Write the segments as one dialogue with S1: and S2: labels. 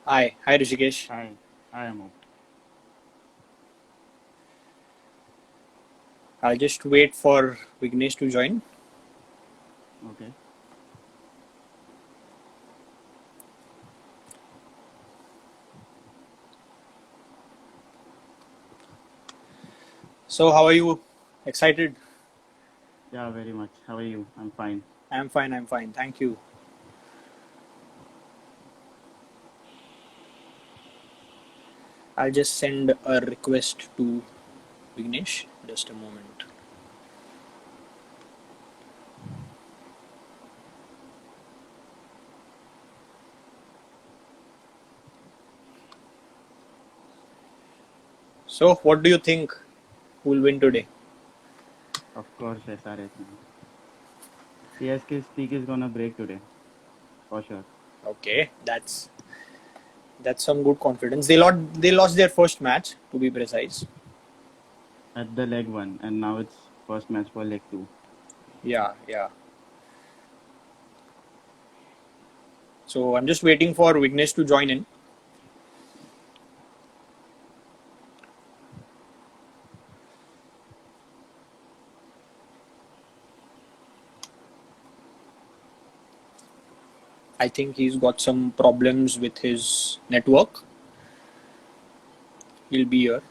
S1: Hi Rishikesh.
S2: Hi, I am Amogh.
S1: I'll just wait for Vignesh to join.
S2: Okay.
S1: So, how are you? Excited?
S2: Yeah, very much. How are you? I'm fine.
S1: I'm fine. Thank you. I'll just send a request to Vignesh. Just a moment. So, what do you think will win today?
S2: Of course, SRH, man. CSK streak is gonna break today, for sure.
S1: Okay, that's some good confidence. They lost their first match, to be precise.
S2: At the leg one, and now it's first match for leg two.
S1: Yeah. So I'm just waiting for Vignesh to join in. I think he's got some problems with his network. He'll be here.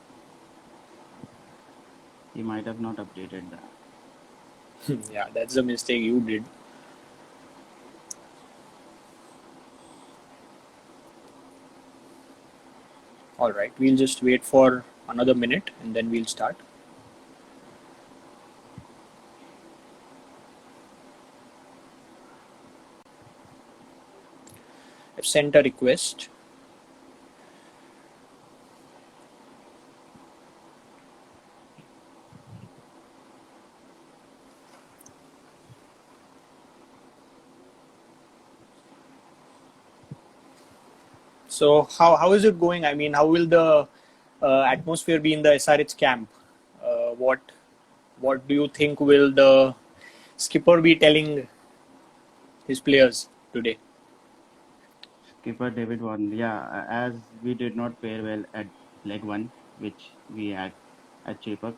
S2: He might have not updated that.
S1: Yeah, that's the mistake you did. All right, we'll just wait for another minute and then we'll start. I've sent a request. So how is it going? I mean, how will the atmosphere be in the SRH camp? What do you think will the skipper be telling his players today?
S2: Skipper David Warren. Yeah, as we did not fare well at leg one, which we had at Chepak,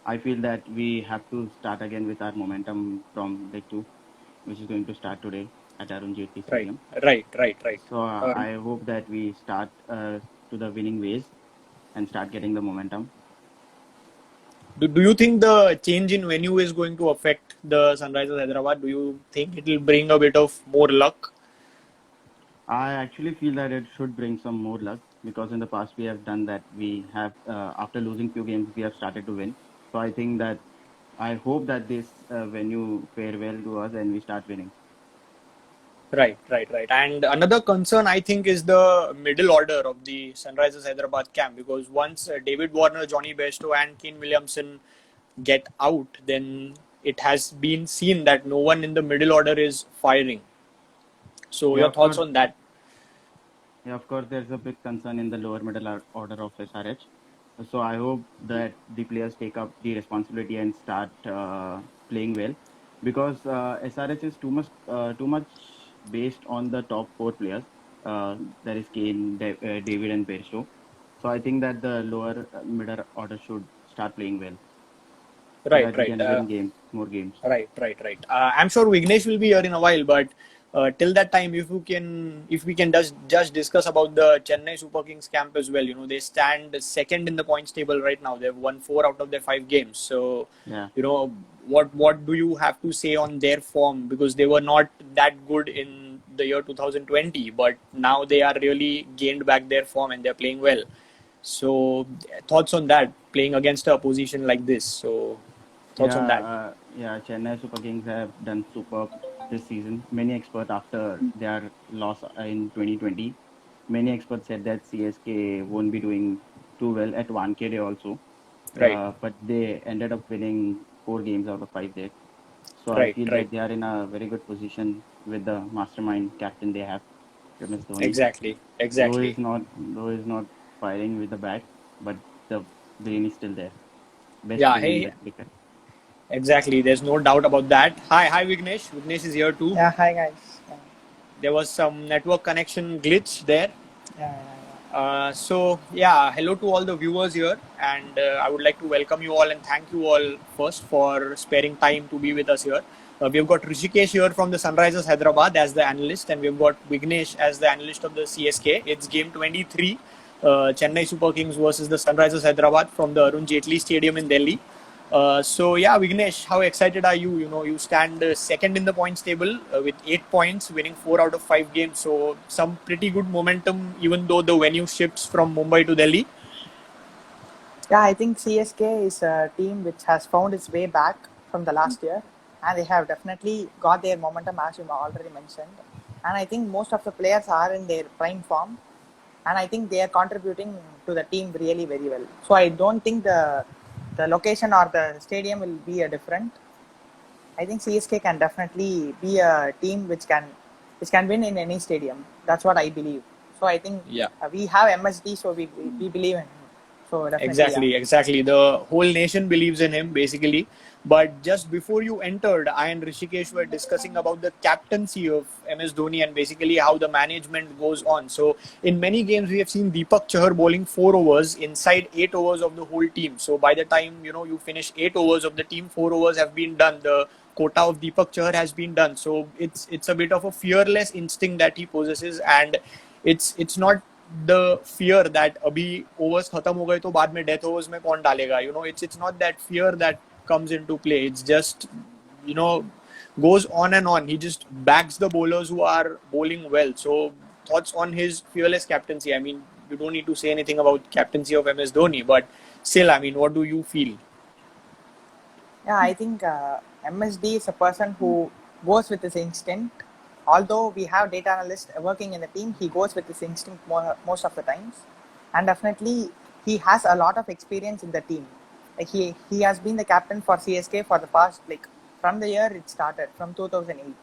S2: I feel that we have to start again with our momentum from leg two, which is going to start today at Arun Jaitley
S1: Right,
S2: Stadium.
S1: right.
S2: So I hope that we start to the winning ways and start getting the momentum.
S1: Do you think the change in venue is going to affect the Sunrisers Hyderabad? Do you think it will bring a bit of more luck?
S2: I actually feel that it should bring some more luck because in the past we have done that. We have, after losing few games, we have started to win. So I think that I hope that this venue fare well to us and we start winning.
S1: Right. And another concern I think is the middle order of the Sunrisers Hyderabad camp because once David Warner, Johnny Bairstow, and Kane Williamson get out, then it has been seen that no one in the middle order is firing. So
S2: Yeah,
S1: your
S2: of
S1: thoughts
S2: course.
S1: on that?
S2: Yeah, of course. There's a big concern in the lower middle order of SRH. So I hope that the players take up the responsibility and start playing well, because SRH is too much based on the top four players. That is Kane, David, and Bairstow. So I think that the lower middle order should start playing well so
S1: Right,
S2: that we
S1: right.
S2: can win more games.
S1: Right. I'm sure Vignesh will be here in a while, but till that time, if we can just discuss about the Chennai Super Kings camp as well. You know, they stand second in the points table right now. They've won 4 out of their 5 games. So,
S2: Yeah.
S1: you know, what do you have to say on their form? Because they were not that good in the year 2020, but now they are really gained back their form and they're playing well. So, thoughts on that? Playing against a opposition like this. So, thoughts on that?
S2: Yeah. Chennai Super Kings have done superb this season. Many experts, after their loss in 2020, many experts said that CSK won't be doing too well at 1K day also.
S1: Right.
S2: But they ended up winning 4 games out of 5 there. So I
S1: Right,
S2: feel
S1: right.
S2: that they are in a very good position with the mastermind captain they have, MS Dhoni.
S1: Exactly.
S2: Though
S1: Exactly.
S2: he's not firing with the bat, but the brain is still there. Best
S1: Yeah,
S2: brain in
S1: hey,
S2: the cricket.
S1: exactly. There's no doubt about that. Hi, Vignesh. Vignesh is here too.
S3: Yeah, hi guys.
S1: There was some network connection glitch there. Hello to all the viewers here, and I would like to welcome you all and thank you all first for sparing time to be with us here. We've got Rishikesh here from the Sunrisers Hyderabad as the analyst, and we've got Vignesh as the analyst of the CSK. It's game 23, Chennai Super Kings versus the Sunrisers Hyderabad from the Arun Jaitley Stadium in Delhi. Vignesh, how excited are you? You know, you stand second in the points table with 8 points, winning 4 out of 5 games. So, some pretty good momentum, even though the venue shifts from Mumbai to Delhi.
S3: Yeah, I think CSK is a team which has found its way back from the last year, and they have definitely got their momentum, as you already mentioned. And I think most of the players are in their prime form, and I think they are contributing to the team really very well. So I don't think the location or the stadium will be a different. I think CSK can definitely be a team which can win in any stadium. That's what I believe. So I think
S1: Yeah.
S3: we have MSD, so we believe in him. So definitely, yeah.
S1: Exactly. The whole nation believes in him, basically. But just before you entered, I and Rishikesh were discussing about the captaincy of MS Dhoni and basically how the management goes on. So, in many games, we have seen Deepak Chahar bowling 4 overs inside 8 overs of the whole team. So, by the time you finish 8 overs of the team, 4 overs have been done. The quota of Deepak Chahar has been done. So, it's a bit of a fearless instinct that he possesses, and it's not the fear that अभी overs खत्म हो गए तो बाद में death overs में कौन डालेगा, it's not that fear that comes into play. It's just you know goes on and on. He just backs the bowlers who are bowling well. So thoughts on his fearless captaincy? I mean, you don't need to say anything about captaincy of MS Dhoni, but still, I mean, what do you feel?
S3: Yeah, I think MSD is a person who goes with his instinct. Although we have data analyst working in the team, he goes with his instinct most of the times. And definitely, he has a lot of experience in the team. Like he has been the captain for CSK for the past, like from the year it started, from 2008.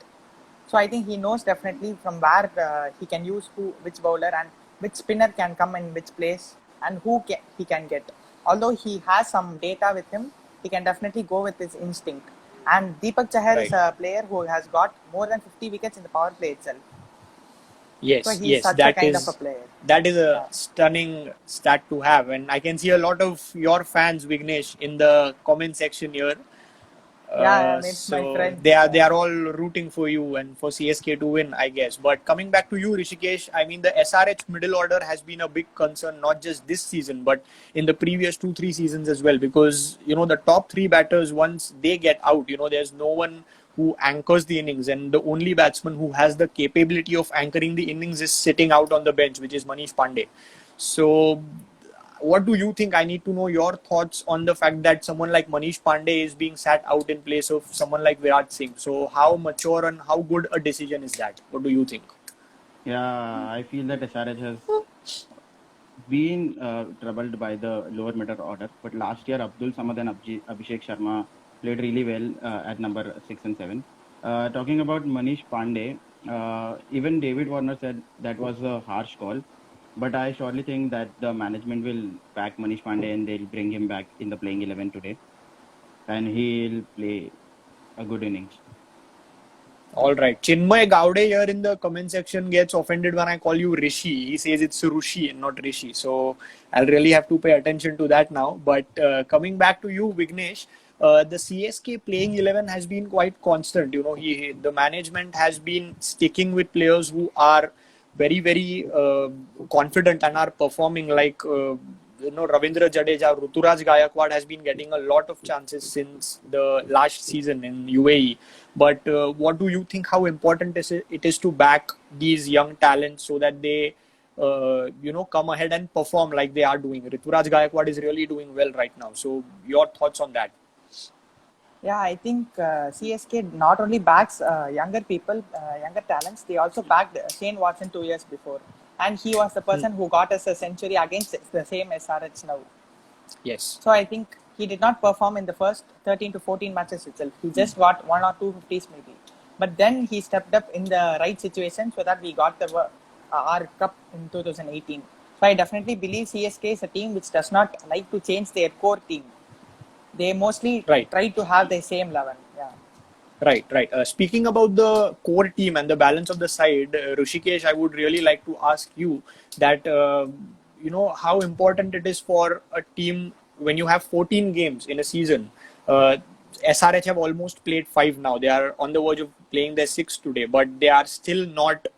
S3: So I think he knows definitely from where he can use which bowler and which spinner can come in which place and he can get. Although he has some data with him, he can definitely go with his instinct. And Deepak Chahar is
S1: Right.
S3: a player who has got more than 50 wickets in the power play itself. So
S1: Yes,
S3: he's
S1: yes,
S3: such a kind of a player.
S1: that is a
S3: Yeah.
S1: stunning stat to have, and I can see a lot of your fans, Vignesh, in the comment section here.
S3: Yeah, it's my
S1: So
S3: friends.
S1: they are all rooting for you and for CSK to win, I guess. But coming back to you, Rishikesh, I mean the SRH middle order has been a big concern, not just this season, but in the previous 2-3 seasons as well. Because the top three batters, once they get out, there's no one who anchors the innings, and the only batsman who has the capability of anchoring the innings is sitting out on the bench, which is Manish Pandey. So what do you think? I need to know your thoughts on the fact that someone like Manish Pandey is being sat out in place of someone like Virat Singh. So how mature and how good a decision is that? What do you think?
S2: Yeah, I feel that SRH has been troubled by the lower middle order. But last year, Abdul Samad and Abhishek Sharma played really well at number 6 and 7. Talking about Manish Pandey, even David Warner said that was a harsh call. But I surely think that the management will back Manish Pandey and they'll bring him back in the playing 11 today. And he'll play a good innings.
S1: All right. Chinmay Gowde here in the comment section gets offended when I call you Rishi. He says it's Rushi and not Rishi. So I'll really have to pay attention to that now. But coming back to you, Vignesh, the CSK playing 11 has been quite constant. The management has been sticking with players who are very, very confident and are performing like. Ravindra Jadeja, Ruturaj Gaikwad has been getting a lot of chances since the last season in UAE. But what do you think? How important it is to back these young talents so that they, come ahead and perform like they are doing? Ruturaj Gaikwad is really doing well right now. So your thoughts on that?
S3: Yeah, I think CSK not only backs younger people, younger talents, they also backed Shane Watson 2 years before. And he was the person who got us a century against the same SRH now.
S1: Yes.
S3: So I think he did not perform in the first 13 to 14 matches itself. He just got 1 or 2 50s maybe. But then he stepped up in the right situation so that we got the our cup in 2018. So I definitely believe CSK is a team which does not like to change their core team. They mostly
S1: Right.
S3: try to have the same 11. Yeah.
S1: Right, right. Speaking about the core team and the balance of the side, Rushikesh, I would really like to ask you that how important it is for a team when you have 14 games in a season. Uh, SRH have almost played five now. They are on the verge of playing their sixth today, but they are still not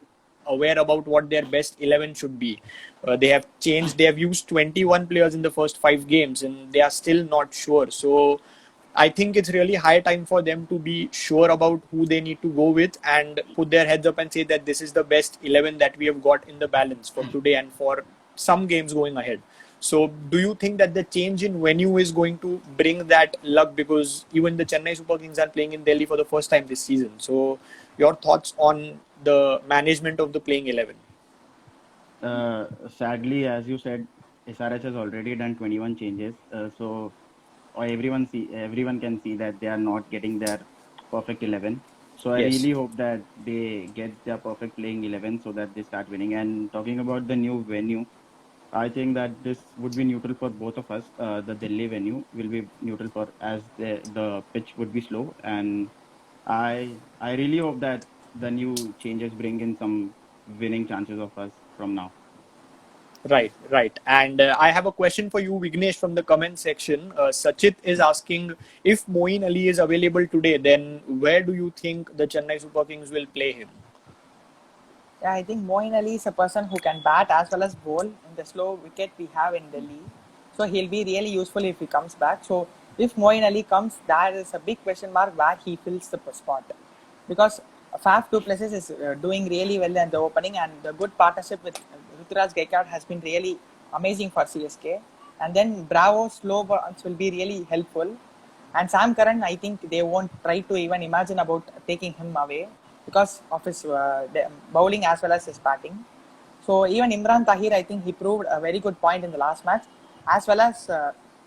S1: aware about what their best 11 should be. They have changed. They have used 21 players in the first five games, and they are still not sure. So I think it's really high time for them to be sure about who they need to go with and put their heads up and say that this is the best 11 that we have got in the balance for today and for some games going ahead. So, do you think that the change in venue is going to bring that luck? Because even the Chennai Super Kings are playing in Delhi for the first time this season. So, your thoughts on the management of the playing 11?
S2: Sadly, as you said, SRH has already done 21 changes. So everyone can see that they are not getting their perfect 11. So I
S1: Yes.
S2: really hope that they get their perfect playing 11 so that they start winning. And talking about the new venue, I think that this would be neutral for both of us. The Delhi venue will be neutral for as the pitch would be slow, and I really hope that the new changes bring in some winning chances of us from now.
S1: Right, right. And I have a question for you, Vignesh, from the comment section. Sachit is asking if Moeen Ali is available today, then where do you think the Chennai Super Kings will play him?
S3: Yeah, I think Moeen Ali is a person who can bat as well as bowl in the slow wicket we have in Delhi. So he'll be really useful if he comes back. So if Moeen Ali comes, that is a big question mark where he fills the spot. Because Faf du Plessis is doing really well in the opening, and the good partnership with Ruturaj Gaikwad has been really amazing for CSK. And then Bravo slow ones will be really helpful. And Sam Curran, I think they won't try to even imagine about taking him away because of his bowling as well as his batting. So even Imran Tahir, I think he proved a very good point in the last match, as well as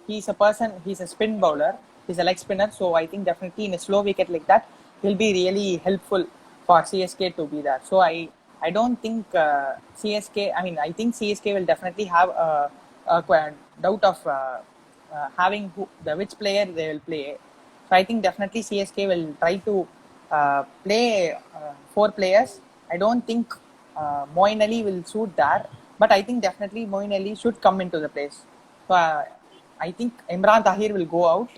S3: he's a spin bowler, he's a leg spinner. So I think definitely in a slow wicket like that, he'll be really helpful for CSK to be there. So I don't think CSK. I mean, I think CSK will definitely have a doubt of having which player they will play. So I think definitely CSK will try to play four players. I don't think Moeen Ali will suit that, but I think definitely Moeen Ali should come into the place. So I think Imran Tahir will go out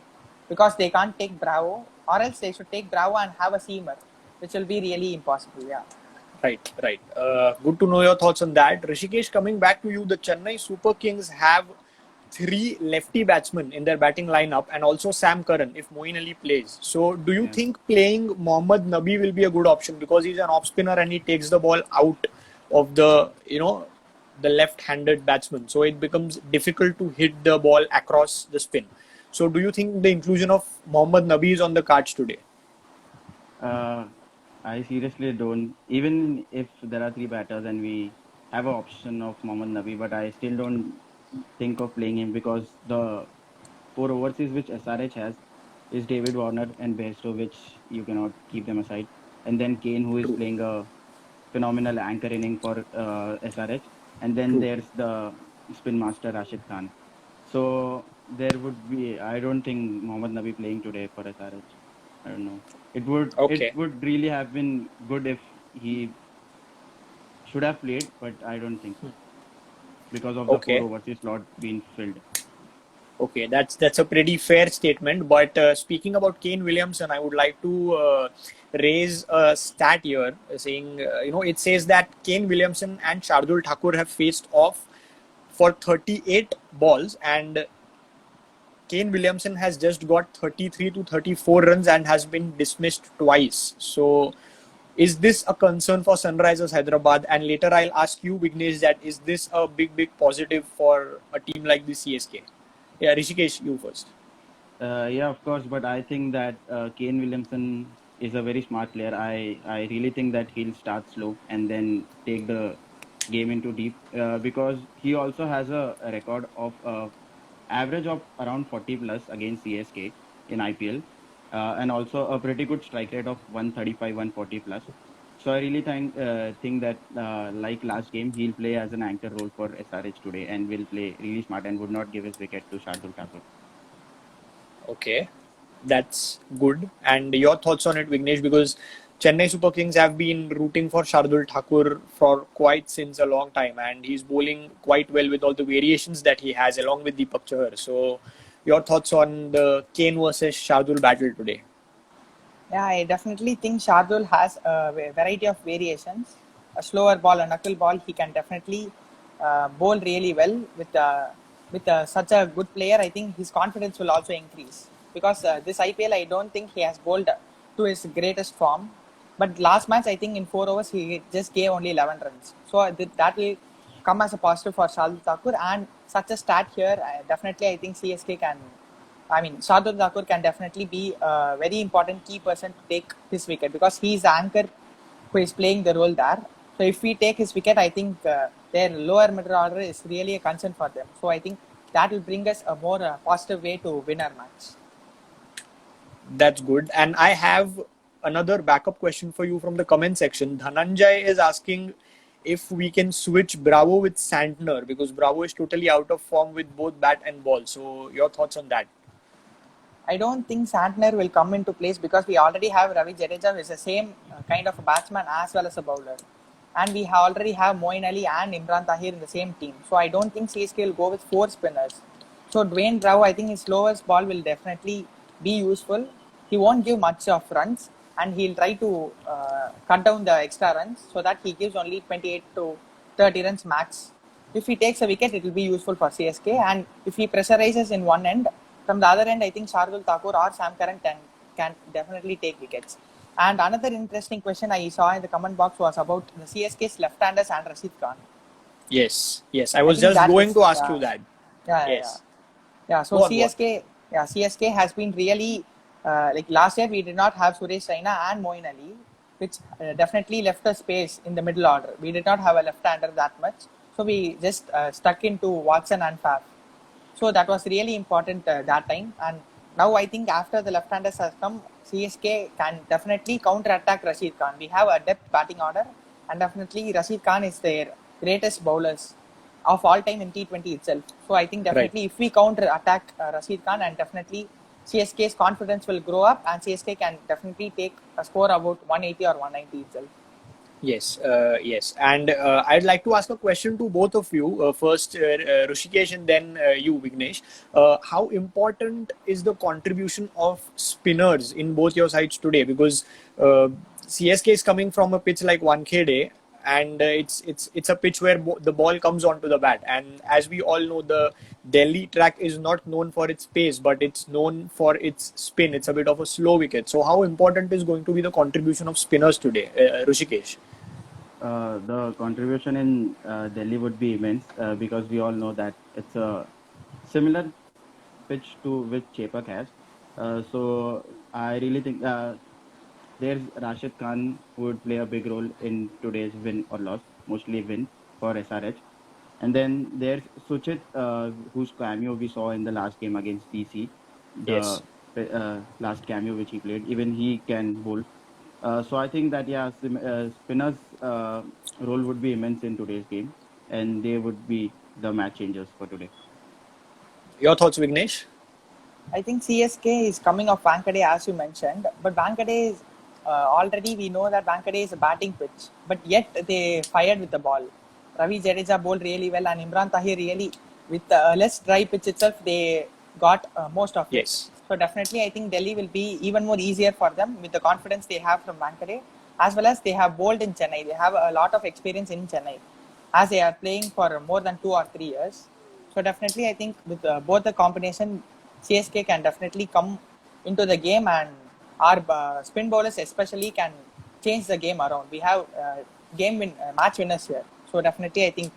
S3: because they can't take Bravo, or else they should take Bravo and have a seamer, which will be really impossible. Yeah.
S1: Right, right. Good to know your thoughts on that. Rishikesh, coming back to you, the Chennai Super Kings have three lefty batsmen in their batting lineup and also Sam Curran if Moeen Ali plays. So, do you
S2: Yeah.
S1: think playing Mohammad Nabi will be a good option because he's an off spinner and he takes the ball out of the left-handed batsman, so it becomes difficult to hit the ball across the spin. So, do you think the inclusion of Mohammad Nabi is on the cards today?
S2: Uh, I seriously don't. Even if there are three batters and we have an option of Mohammad Nabi, but I still don't think of playing him because the four overseas which SRH has is David Warner and Bairstow, which you cannot keep them aside. And then Kane, who is
S1: True,
S2: playing a phenomenal anchor inning for SRH. And then
S1: true.
S2: there's the spin master Rashid Khan. So there would be. I don't think Mohammad Nabi playing today for SRH. I don't know. It
S1: Okay.
S2: would really have been good if he should have played, but I don't think so because of the four
S1: Okay.
S2: overseas slot being filled.
S1: Okay, that's a pretty fair statement. But speaking about Kane Williamson, I would like to raise a stat here, saying it says that Kane Williamson and Shardul Thakur have faced off for 38 balls, and Kane Williamson has just got 33 to 34 runs and has been dismissed twice. So, is this a concern for Sunrisers Hyderabad? And later, I'll ask you, Vignesh, that is this a big positive for a team like the CSK? Yeah, Rishikesh, you first.
S2: Yeah, of course, but I think that Kane Williamson is a very smart player. I really think that he'll start slow and then take the game into deep because he also has a record of average of around 40 plus against CSK in IPL and also a pretty good strike rate of 135, 140 plus. So I really think that like last game, he'll play as an anchor role for SRH today and will play really smart and would not give his wicket to Shardul Thakur.
S1: Okay. That's good. And your thoughts on it, Vignesh, because Chennai Super Kings have been rooting for Shardul Thakur for quite since a long time, and he's bowling quite well with all the variations that he has, along with Deepak Chahar. So, your thoughts on the Kane versus Shardul battle today?
S3: Yeah, I definitely think Shardul has a variety of variations. A slower ball, a knuckle ball, he can definitely bowl really well with such a good player. I think his confidence will also increase because this IPL, I don't think he has bowled to his greatest form. But last match, I think in 4 overs, he just gave only 11 runs. So that will come as a positive for Shardul Thakur. And such a stat here, definitely I think CSK can. I mean, Shardul Thakur can definitely be a very important key person to take his wicket because he is the anchor who is playing the role there. So if we take his wicket, I think their lower middle order is really a concern for them. So I think that will bring us a more positive way to win our match.
S1: That's good. And I have another backup question for you from the comment section. Dhananjay is asking if we can switch Bravo with Santner because Bravo is totally out of form with both bat and ball. So, your thoughts on that?
S3: I don't think Santner will come into place because we already have Ravi Jadeja, who is the same kind of a batsman as well as a bowler. And we already have Moeen Ali and Imran Tahir in the same team. So I don't think CSK will go with 4 spinners. So Dwayne Bravo, I think his slowest ball will definitely be useful. He won't give much of runs and he'll try to cut down the extra runs so that he gives only 28 to 30 runs max. If he takes a wicket, it will be useful for CSK. And if he pressurizes in one end, from the other end, I think Shardul Thakur or Sam Curran can definitely take wickets. And another interesting question I saw in the comment box was about the CSK's left-handers and Rashid Khan.
S1: Yes, yes. I
S3: I
S1: was
S3: think
S1: just
S3: that
S1: going
S3: is,
S1: to ask you that. Yes.
S3: So
S1: Go on,
S3: CSK has been really like last year we did not have Suresh Raina and Moeen Ali, which definitely left a space in the middle order. We did not have a left-hander that much, so we just stuck into Watson and Faf. So that was really important that time. And now I think after the left-handers has come, CSK can definitely counter-attack Rashid Khan. We have a depth batting order, and definitely Rashid Khan is their greatest bowlers of all time in T20 itself. So I think
S1: Right.
S3: definitely if we counter-attack Rashid Khan, and definitely CSK's confidence will grow up, and CSK can definitely take a score about 180 or 190 itself.
S1: Yes, yes. And I'd like to ask a question to both of you. First, Rushikesh, and then you, Vignesh. How important is the contribution of spinners in both your sides today? Because CSK is coming from a pitch like Wankhede, and it's a pitch where the ball comes onto the bat. And as we all know, the Delhi track is not known for its pace, but it's known for its spin. It's a bit of a slow wicket. So, how important is going to be the contribution of spinners today, Rushikesh?
S2: The contribution in Delhi would be immense because we all know that it's a similar pitch to which Chepak has. So I really think there's Rashid Khan who would play a big role in today's win or loss, mostly win for SRH. And then there's Suchit, whose cameo we saw in the last game against DC, the
S1: Yes.
S2: last cameo which he played. Even he can bowl. So I think that spinners' role would be immense in today's game, and they would be the match changers for today.
S1: Your thoughts, Vignesh?
S3: I think CSK is coming off Wankhede as you mentioned, but Wankhede is already we know that Wankhede is a batting pitch, but yet they fired with the ball. Ravi Jadeja bowled really well, and Imran Tahir really with less dry pitch itself they got most of it.
S1: Yes.
S3: So definitely, I think Delhi will be even more easier for them with the confidence they have from Wankhede, as well as they have bowled in Chennai. They have a lot of experience in Chennai, as they are playing for more than 2 or 3 years. So definitely, I think with both the combination, CSK can definitely come into the game, and our spin bowlers especially can change the game around. We have match winners here, so definitely I think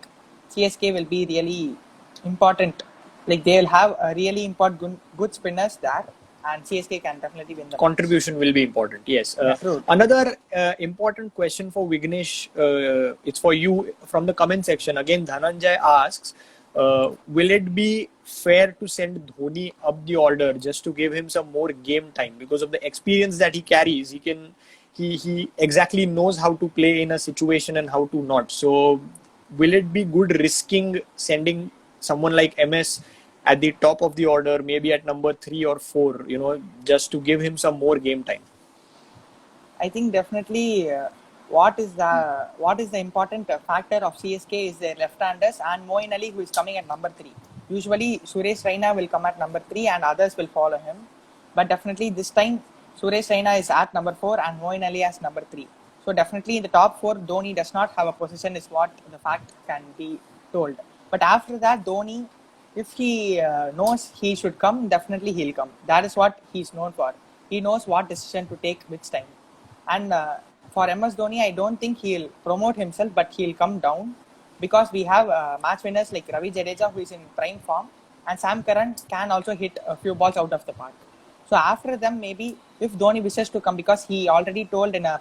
S3: CSK will be really important. Like they will have a really important good spinners there, and CSK can definitely win the match.
S1: Contribution will be important. Yes.
S3: True.
S1: Another important question for Vignesh. It's for you from the comment section. Again, Dhananjay asks, will it be fair to send Dhoni up the order just to give him some more game time because of the experience that he carries? He exactly knows how to play in a situation and how to not. So, will it be good risking sending someone like MS at the top of the order, maybe at number 3 or 4, just to give him some more game time.
S3: I think definitely what is the important factor of CSK is their left-handers and Moeen Ali, who is coming at number 3. Usually Suresh Raina will come at number 3 and others will follow him. But definitely this time Suresh Raina is at number 4 and Moeen Ali as number 3. So definitely in the top 4, Dhoni does not have a position is what the fact can be told. But after that, Dhoni, if he knows he should come, definitely he'll come. That is what he's known for. He knows what decision to take which time. And for MS Dhoni, I don't think he'll promote himself, but he'll come down because we have match winners like Ravi Jadeja, who is in prime form, and Sam Curran can also hit a few balls out of the park. So after them, maybe if Dhoni wishes to come, because he already told in a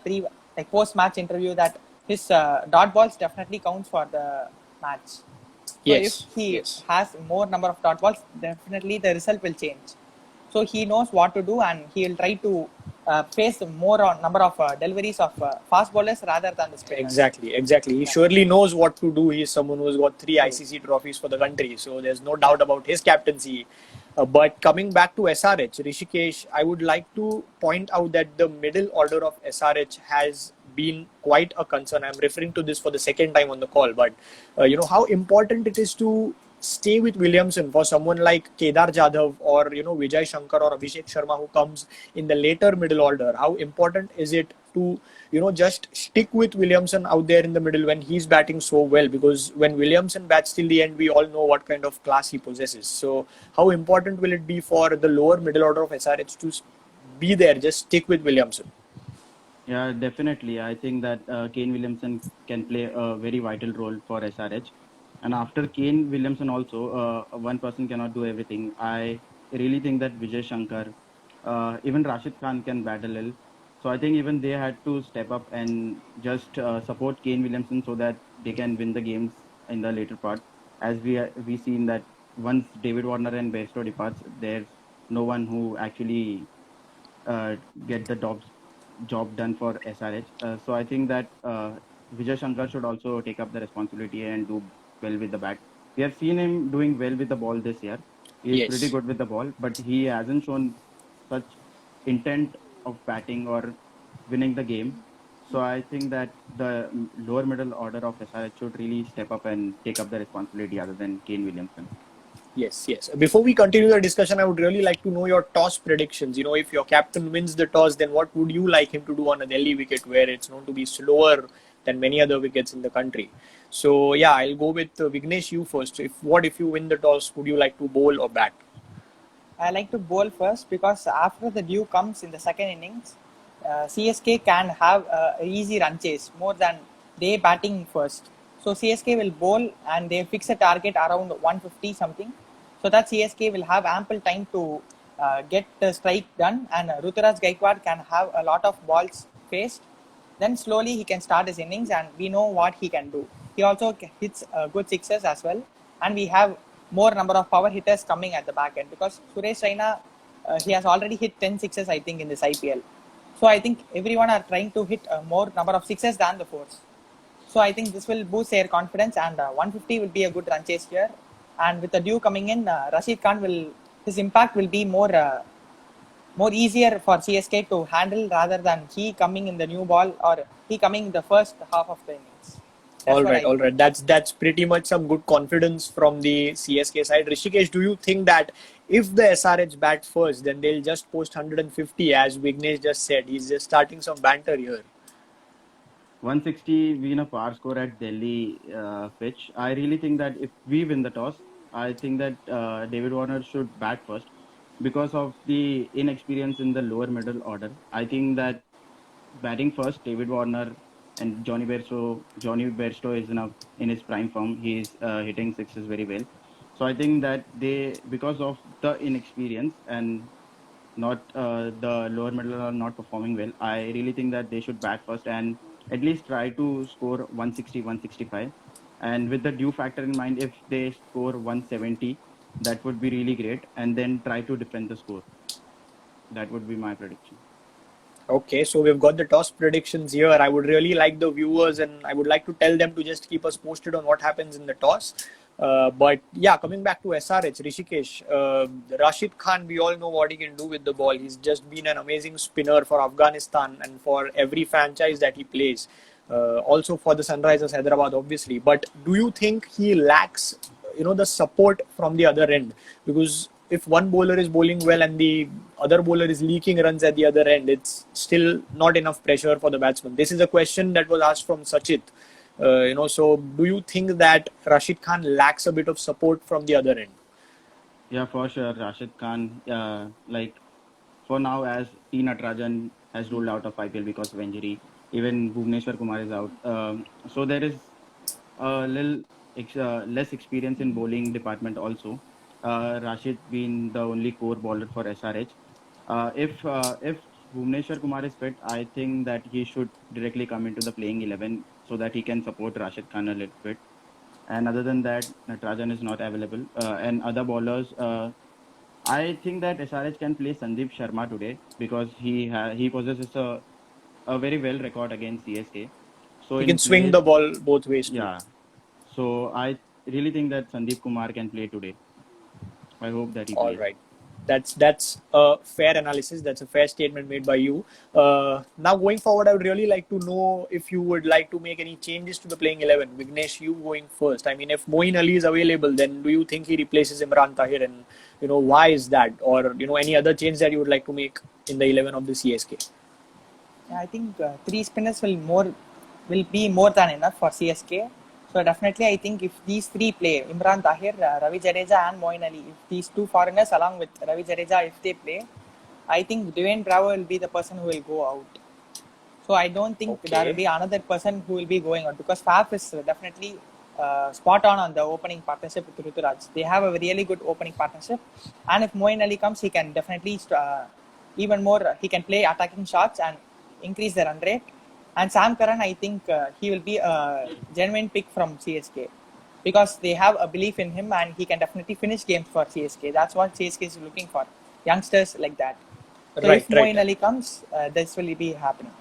S3: post-match interview that his dot balls definitely counts for the match. So
S1: Yes.
S3: if he
S1: Yes.
S3: has more number of dot balls, definitely the result will change. So he knows what to do and he will try to face more on number of deliveries of fast bowlers rather than the spinners.
S1: Exactly. He surely knows what to do. He's someone who's got 3 ICC trophies for the country, so there's no doubt about his captaincy. But coming back to SRH, Rishikesh, I would like to point out that the middle order of SRH has been quite a concern. I'm referring to this for the second time on the call, but how important it is to stay with Williamson for someone like Kedar Jadhav or Vijay Shankar or Abhishek Sharma who comes in the later middle order. How important is it to just stick with Williamson out there in the middle when he's batting so well? Because when Williamson bats till the end, we all know what kind of class he possesses. So how important will it be for the lower middle order of SRH to be there, just stick with Williamson?
S2: Yeah, definitely. I think that Kane Williamson can play a very vital role for SRH. And after Kane Williamson also, one person cannot do everything. I really think that Vijay Shankar, even Rashid Khan can bat a little. So I think even they had to step up and just support Kane Williamson so that they can win the games in the later part. As we seen that once David Warner and Bairstow departs, there's no one who actually get the job done for SRH. So I think that Vijay Shankar should also take up the responsibility and do well with the bat. We have seen him doing well with the ball this year. He is pretty
S1: Yes.
S2: good with the ball, but he hasn't shown such intent of batting or winning the game. So I think that the lower middle order of SRH should really step up and take up the responsibility other than Kane Williamson.
S1: Yes. Before we continue the discussion, I would really like to know your toss predictions. If your captain wins the toss, then what would you like him to do on a Delhi wicket where it's known to be slower than many other wickets in the country? So yeah, I'll go with Vignesh, you first. If you win the toss, would you like to bowl or bat?
S3: I like to bowl first because after the dew comes in the second innings, CSK can have an easy run chase more than they batting first. So CSK will bowl and they fix a target around 150 something, so that CSK will have ample time to get the strike done, and Ruturaj Gaikwad can have a lot of balls faced. Then slowly he can start his innings and we know what he can do. He also hits good sixes as well, and we have more number of power hitters coming at the back end because Suresh Raina, he has already hit 10 sixes I think in this IPL. So I think everyone are trying to hit more number of sixes than the fours. So I think this will boost their confidence, and 150 will be a good run chase here. And with the dew coming in, Rashid Khan his impact will be more easier for CSK to handle rather than he coming in the new ball or he coming in the first half of the innings.
S1: All right. That's pretty much some good confidence from the CSK side. Rishikesh, do you think that if the SRH bat first, then they'll just post 150 as Vignesh just said? He's just starting some banter here.
S2: 160 win a power score at Delhi pitch. I really think that if we win the toss, I think that David Warner should bat first because of the inexperience in the lower middle order. I think that batting first, David Warner and Johnny Bairstow. Johnny Bairstow is in his prime form. He is hitting sixes very well. So I think that because of the inexperience and not the lower middle are not performing well, I really think that they should bat first and at least try to score 160, 165. And with the due factor in mind, if they score 170, that would be really great. And then try to defend the score. That would be my prediction.
S1: Okay, so we've got the toss predictions here. I would really like the viewers and I would like to tell them to just keep us posted on what happens in the toss. But yeah, coming back to SRH, Rishikesh, Rashid Khan, we all know what he can do with the ball. He's just been an amazing spinner for Afghanistan and for every franchise that he plays. Also for the Sunrisers Hyderabad, obviously. But do you think he lacks, the support from the other end? Because if one bowler is bowling well and the other bowler is leaking runs at the other end, it's still not enough pressure for the batsman. This is a question that was asked from Sachit. So do you think that Rashid Khan lacks a bit of support from the other end?
S2: Yeah, for sure. Rashid Khan, for now, as T. Natarajan has ruled out of IPL because of injury, even Bhuvneshwar Kumar is out. So there is a little less experience in bowling department also. Rashid being the only core bowler for SRH. If Bhuvneshwar Kumar is fit, I think that he should directly come into the playing 11 so that he can support Rashid Khan a little bit. And other than that, Natarajan is not available. And other bowlers, I think that SRH can play Sandeep Sharma today because he possesses a very well record against CSK. So
S1: He can
S2: in
S1: swing
S2: place,
S1: the ball both ways too.
S2: yeah. So I really think that Sandeep Kumar can play today. I hope that he
S1: All
S2: plays.
S1: right. That's a fair analysis. That's a fair statement made by you. Now going forward, I would really like to know if you would like to make any changes to the playing 11. Vignesh, you going first. I mean, if Moeen Ali is available, then do you think he replaces Imran Tahir? And why is that? Or any other change that you would like to make in the 11 of the CSK?
S3: Yeah, I think three spinners will be more than enough for CSK. So definitely, I think if these three play, Imran Tahir, Ravi Jadeja, and Moeen Ali, if these two foreigners along with Ravi Jadeja, if they play, I think Dwayne Bravo will be the person who will go out. So I don't think there will be another person who will be going out because Faf is definitely spot on the opening partnership with Ruturaj. They have a really good opening partnership, and if Moeen Ali comes, he can definitely even more. He can play attacking shots and increase the run rate. And Sam Curran, I think he will be a genuine pick from CSK because they have a belief in him and he can definitely finish games for CSK. That's what CSK is looking for, youngsters like that. So if Moeen Ali comes, this will be happening.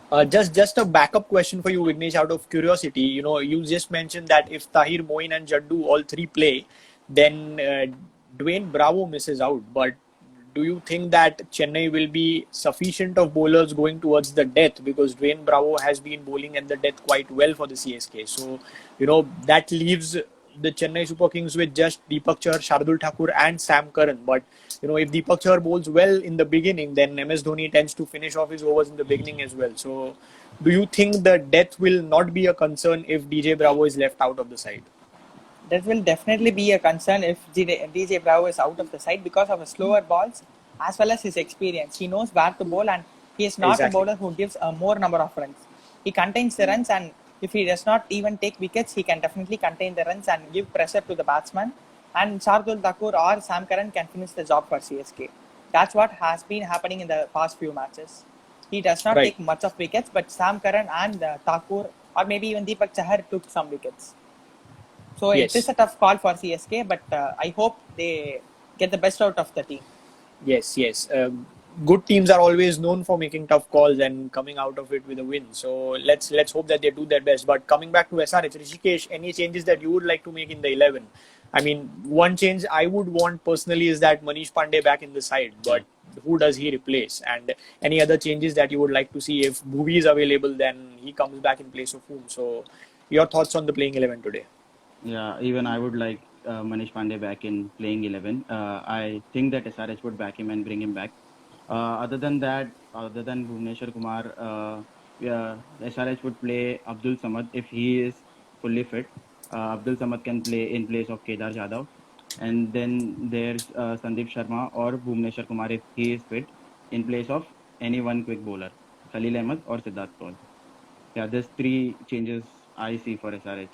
S3: Yeah.
S1: Just a backup question for you, Vignesh, out of curiosity. You just mentioned that if Tahir, Moeen, and Jaddu all three play, then Dwayne Bravo misses out. But do you think that Chennai will be sufficient of bowlers going towards the death? Because Dwayne Bravo has been bowling at the death quite well for the CSK. So, that leaves the Chennai Super Kings with just Deepak Chahar, Shardul Thakur, and Sam Curran. But if Deepak Chahar bowls well in the beginning, then MS Dhoni tends to finish off his overs in the beginning as well. So, do you think the death will not be a concern if DJ Bravo is left out of the side?
S3: That will definitely be a concern if DJ Bravo is out of the side because of his slower balls as well as his experience. He knows where to bowl and he is not a bowler who gives a more number of runs. He contains the runs, and if he does not even take wickets, he can definitely contain the runs and give pressure to the batsman. And Shardul Thakur or Sam Curran can finish the job for CSK. That's what has been happening in the past few matches. He does not take much of wickets, but Sam Curran and Thakur or maybe even Deepak Chahar took some wickets. So it is a tough call for CSK, but I hope they get the best out of the team.
S1: Yes. Good teams are always known for making tough calls and coming out of it with a win. So let's hope that they do their best. But coming back to SRH, Rishikesh, any changes that you would like to make in the 11? I mean, one change I would want personally is that Manish Pandey back in the side. But who does he replace? And any other changes that you would like to see? If Bhuvi is available, then he comes back in place of whom? So your thoughts on the playing 11 today?
S2: Yeah, even I would like Manish Pandey back in playing 11. I think that SRH would back him and bring him back. Other than Bhuvneshwar Kumar, SRH would play Abdul Samad if he is fully fit. Abdul Samad can play in place of Kedar Jadhav. And then there's Sandeep Sharma or Bhuvneshwar Kumar if he is fit in place of any one quick bowler, Khalil Ahmed or Siddharth Kaul. Yeah, there's three changes I see for SRH.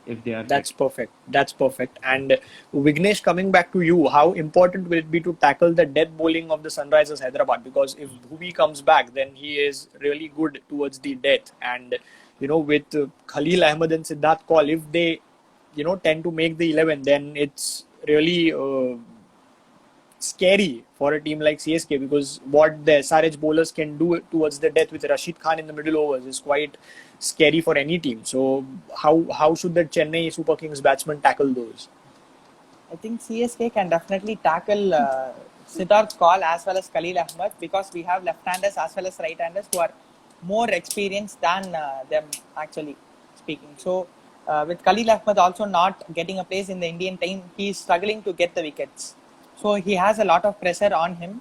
S2: If they are
S1: perfect. That's perfect. And Vignesh, coming back to you, how important will it be to tackle the death bowling of the Sunrisers Hyderabad? Because if Bhuvi comes back, then he is really good towards the death. And with Khalil Ahmed and Siddharth Kaul, if they tend to make the 11, then it's really scary for a team like CSK, because what the SRH bowlers can do towards the death with Rashid Khan in the middle overs is quite scary for any team. So how should the Chennai Super Kings batsmen tackle those?
S3: I think CSK can definitely tackle Siddharth Kaul as well as Khalil Ahmed, because we have left-handers as well as right-handers who are more experienced than them, actually speaking. So with Khalil Ahmed also not getting a place in the Indian team, he is struggling to get the wickets. So he has a lot of pressure on him.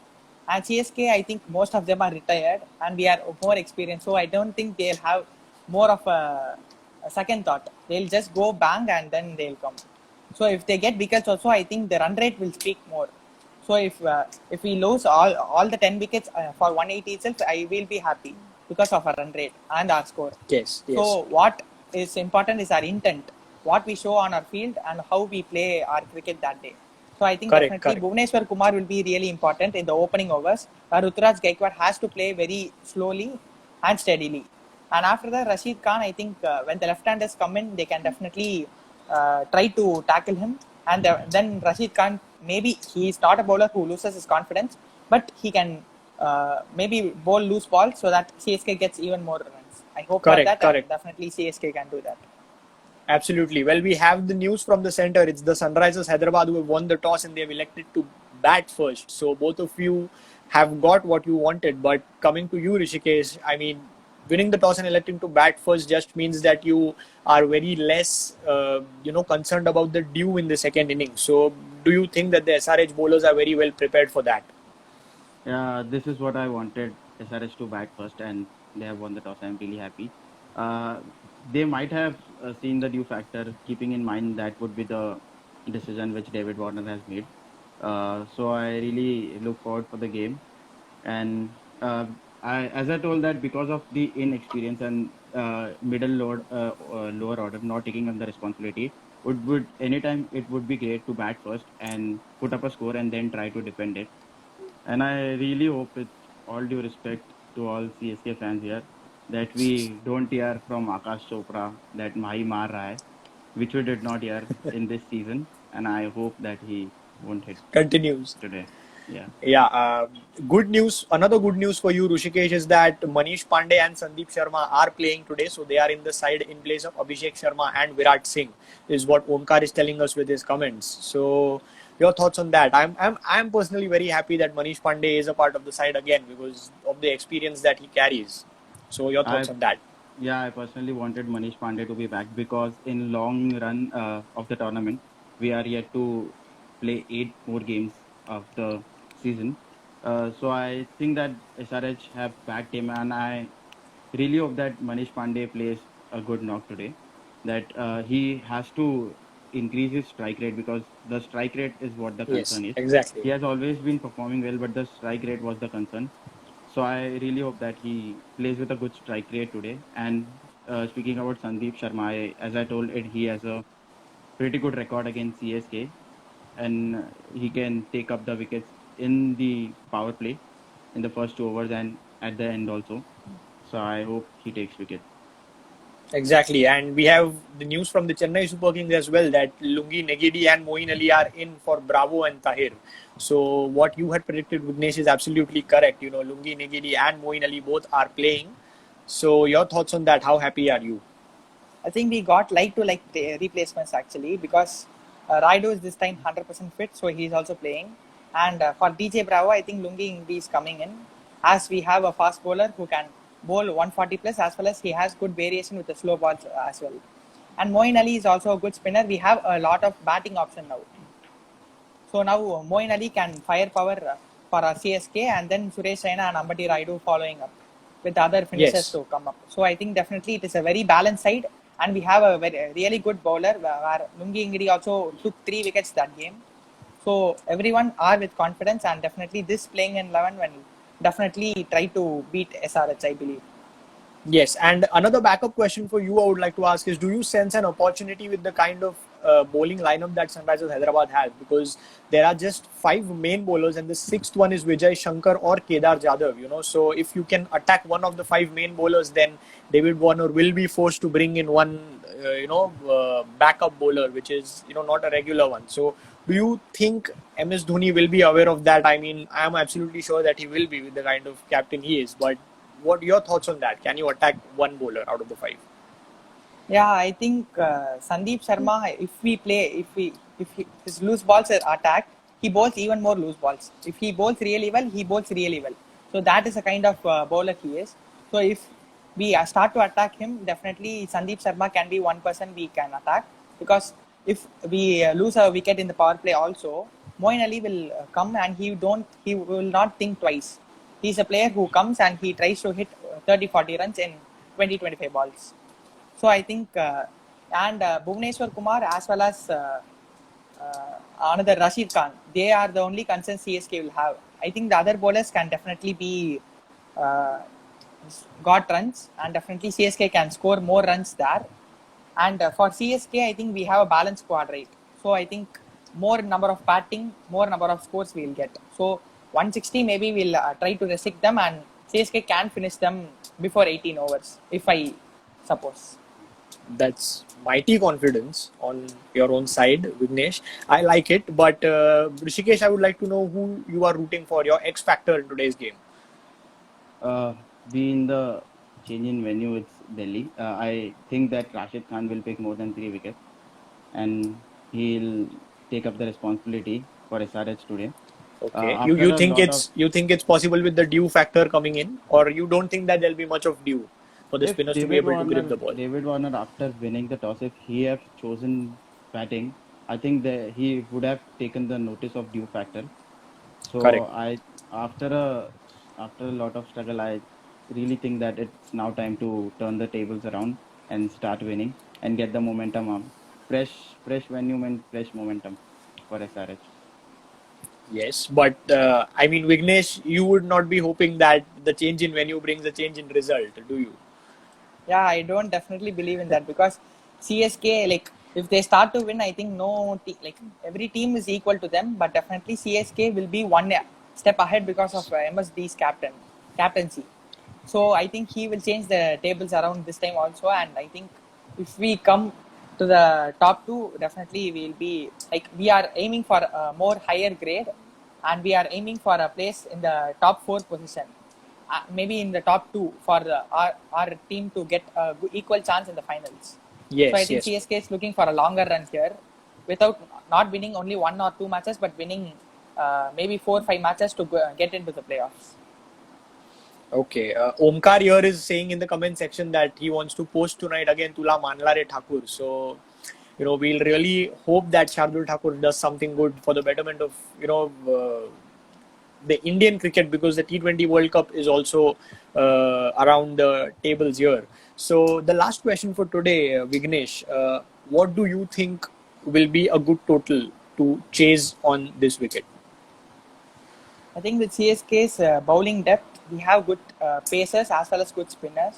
S3: And CSK, I think most of them are retired and we are more experienced. So I don't think they'll have more of a second thought. They'll just go bang and then they'll come. So if they get wickets also, I think the run rate will speak more. So if we lose all the 10 wickets for 180 itself, I will be happy because of our run rate and our score.
S1: Yes.
S3: So what is important is our intent, what we show on our field and how we play our cricket that day. So I think definitely Bhuvneshwar Kumar will be really important in the opening overs, where Ruturaj Gaikwad has to play very slowly and steadily. And after that, Rashid Khan, I think when the left-handers come in, they can definitely try to tackle him. And then Rashid Khan, maybe he is not a bowler who loses his confidence, but he can maybe bowl loose balls so that CSK gets even more runs. I hope that definitely CSK can do that.
S1: Absolutely. Well, we have the news from the center. It's the Sunrisers Hyderabad who have won the toss and they have elected to bat first. So both of you have got what you wanted. But coming to you, Rishikesh, I mean, winning the toss and electing to bat first just means that you are very less, concerned about the dew in the second innings. So do you think that the SRH bowlers are very well prepared for that?
S2: Yeah, this is what I wanted SRH to bat first, and they have won the toss. I'm really happy. They might have seen the dew factor, keeping in mind that would be the decision which David Warner has made. So I really look forward for the game. And as I told that because of the inexperience and lower order not taking on the responsibility, would anytime it would be great to bat first and put up a score and then try to defend it. And I really hope, with all due respect to all CSK fans here, that we don't hear from Akash Chopra that Mahi maar raha hai, which we did not hear in this season. And I hope that he won't hit
S1: Continues
S2: today. Yeah.
S1: Yeah. Good news. Another good news for you, Rushikesh, is that Manish Pandey and Sandeep Sharma are playing today. So they are in the side in place of Abhishek Sharma and Virat Singh, is what Omkar is telling us with his comments. So your thoughts on that? I'm personally very happy that Manish Pandey is a part of the side again because of the experience that he carries. So your thoughts on that?
S2: Yeah, I personally wanted Manish Pandey to be back because in long run of the tournament, we are yet to play 8 more games of the season. So I think that SRH have backed him, and I really hope that Manish Pandey plays a good knock today. That he has to increase his strike rate because the strike rate is what the concern is.
S1: Exactly.
S2: He has always been performing well, but the strike rate was the concern. So I really hope that he plays with a good strike rate today. And speaking about Sandeep Sharma, as I told it, he has a pretty good record against CSK, and he can take up the wickets in the power play in the first 2 overs and at the end also. So I hope he takes wicket.
S1: Exactly, and we have the news from the Chennai Super Kings as well that Lungi Negidi and Moeen Ali are in for Bravo and Tahir. So what you had predicted, Vignesh, is absolutely correct. Lungi Negidi and Moeen Ali both are playing. So your thoughts on that? How happy are you?
S3: I think we got like replacements actually because Raidu is this time 100% fit, so he is also playing. And for DJ Bravo, I think Lungi Negidi is coming in as we have a fast bowler who can bowl 140 plus as well as he has good variation with the slow balls as well. And Moeen Ali is also a good spinner. We have a lot of batting option now. So now Moeen Ali can firepower for our CSK and then Suresh Raina and Ambati Raidu following up with other finishers to come up. So I think definitely it is a very balanced side and we have a really good bowler where Lungi Negidi also took 3 wickets that game. So everyone are with confidence and definitely this playing in 11 will definitely try to beat SRH, I believe.
S1: Yes, and another backup question for you I would like to ask is, do you sense an opportunity with the kind of bowling lineup that Sunrisers Hyderabad has? Because there are just 5 main bowlers and the 6th one is Vijay Shankar or Kedar Jadhav, so if you can attack one of the 5 main bowlers, then David Warner will be forced to bring in one backup bowler, which is not a regular one. So do you think MS Dhoni will be aware of that? I mean, I am absolutely sure that he will be with the kind of captain he is. But what your thoughts on that? Can you attack one bowler out of the five?
S3: Yeah, I think Sandeep Sharma, if his loose balls are attacked, he bowls even more loose balls. If he bowls really well, he bowls really well. So that is the kind of bowler he is. So if we start to attack him, definitely Sandeep Sharma can be one person we can attack, because if we lose a wicket in the power play also, Moeen Ali will come and he will not think twice. He's a player who comes and he tries to hit 30-40 runs in 20-25 balls. So I think, and Bhuvneshwar Kumar as well as another Rashid Khan, they are the only concerns CSK will have. I think the other bowlers can definitely be uh, got runs, and definitely CSK can score more runs there. And for CSK, I think we have a balanced squad, right? So I think more number of batting, more number of scores we will get. So 160 maybe we'll try to restrict them, and CSK can finish them before 18 overs, if I suppose.
S1: That's mighty confidence on your own side, Vignesh. I like it. But Rishikesh, I would like to know who you are rooting for, your X factor in today's game.
S2: Being the change in venue, it's Delhi. I think that Rashid Khan will pick more than 3 wickets, and he'll take up the responsibility for SRH today.
S1: Okay. You
S2: After
S1: you
S2: a
S1: think
S2: lot of,
S1: it's possible with the dew factor coming in, or you don't think that there'll be much of dew for the
S2: if
S1: spinners to be able to grip the ball?
S2: David Warner, after winning the toss, if he have chosen batting, I think that he would have taken the notice of due factor. So
S1: Correct.
S2: I, after a after a lot of struggle, I really think that it's now time to turn the tables around and start winning and get the momentum up. Fresh venue and fresh momentum for SRH.
S1: Yes, but I mean, Vignesh, you would not be hoping that the change in venue brings a change in result, do you?
S3: Yeah, I don't definitely believe in that, because CSK, like, if they start to win, I think like every team is equal to them, but definitely CSK will be one step ahead because of MSD's captaincy. So I think he will change the tables around this time also, and I think if we come to the top two, definitely we will be like, we are aiming for a more higher grade, and we are aiming for a place in the top four position, maybe in the top two, for our team to get a equal chance in the finals. So I
S1: Yes,
S3: think
S1: yes.
S3: CSK is looking for a longer run here, without not winning only 1 or 2 matches, but winning maybe 4 or 5 matches to get into the playoffs.
S1: Okay. Omkar here is saying in the comment section that he wants to post tonight again Tula Manlare Thakur. So, we'll really hope that Shardul Thakur does something good for the betterment of, the Indian cricket, because the T20 World Cup is also around the tables here. So, the last question for today, Vignesh, what do you think will be a good total to chase on this wicket?
S3: I think with CSK's bowling depth, we have good pacers as well as good spinners.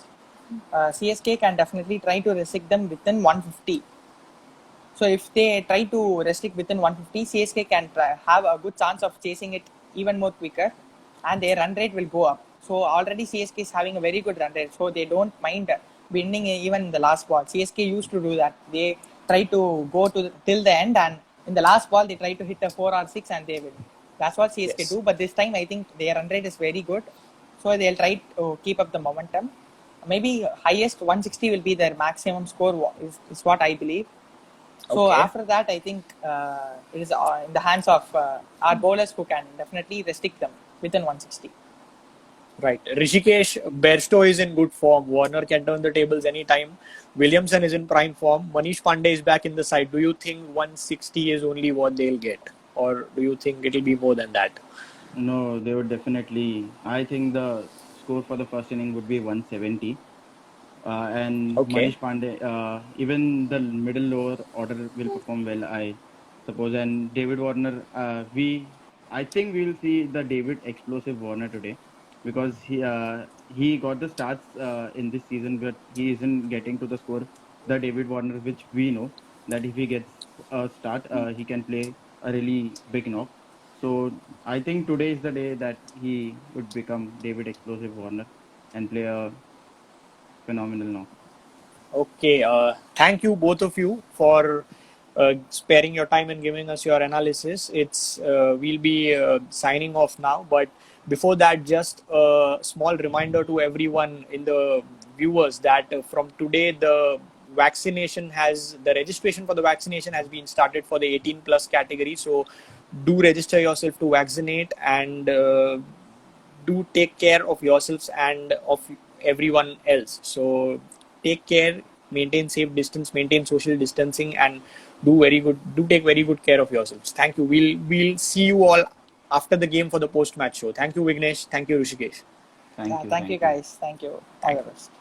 S3: CSK can definitely try to restrict them within 150. So if they try to restrict within 150, CSK can have a good chance of chasing it even more quicker, and their run rate will go up. So already CSK is having a very good run rate, so they don't mind winning even in the last ball. CSK used to do that. They try to go till the end, and in the last ball they try to hit a 4 or 6 and they win. That's what CSK
S1: Yes.
S3: do. But this time I think their run rate is very good, so they'll try to keep up the momentum. Maybe highest 160 will be their maximum score, is what I believe. So
S1: Okay.
S3: after that, I think it is in the hands of our bowlers, who can definitely restrict them within 160.
S1: Right. Rishikesh, Bairstow is in good form. Warner can turn the tables anytime. Williamson is in prime form. Manish Pandey is back in the side. Do you think 160 is only what they'll get? Or do you think it'll be more than that?
S2: No, they would definitely. I think the score for the first inning would be 170. And
S1: Okay.
S2: Manish Pandey, even the middle lower order will perform well, I suppose. And David Warner, I think we'll see the David explosive Warner today, because he got the starts in this season, but he isn't getting to the score. The David Warner, which we know that if he gets a start, he can play a really big knock. So I think today is the day that he would become David explosive Warner and play a phenomenal knock.
S1: Okay. thank you both of you for sparing your time and giving us your analysis. It's we'll be signing off now, but before that, just a small reminder to everyone in the viewers that from today the registration for the vaccination has been started for the 18 plus category. So do register yourself to vaccinate, and do take care of yourselves and of everyone else. So take care, maintain safe distance, maintain social distancing, and do take very good care of yourselves. Thank you. We'll see you all after the game for the post match show. Thank you, Vignesh. Thank you, Rishikesh.
S2: Thank you.
S3: Thank you, guys. Thank you. All the best.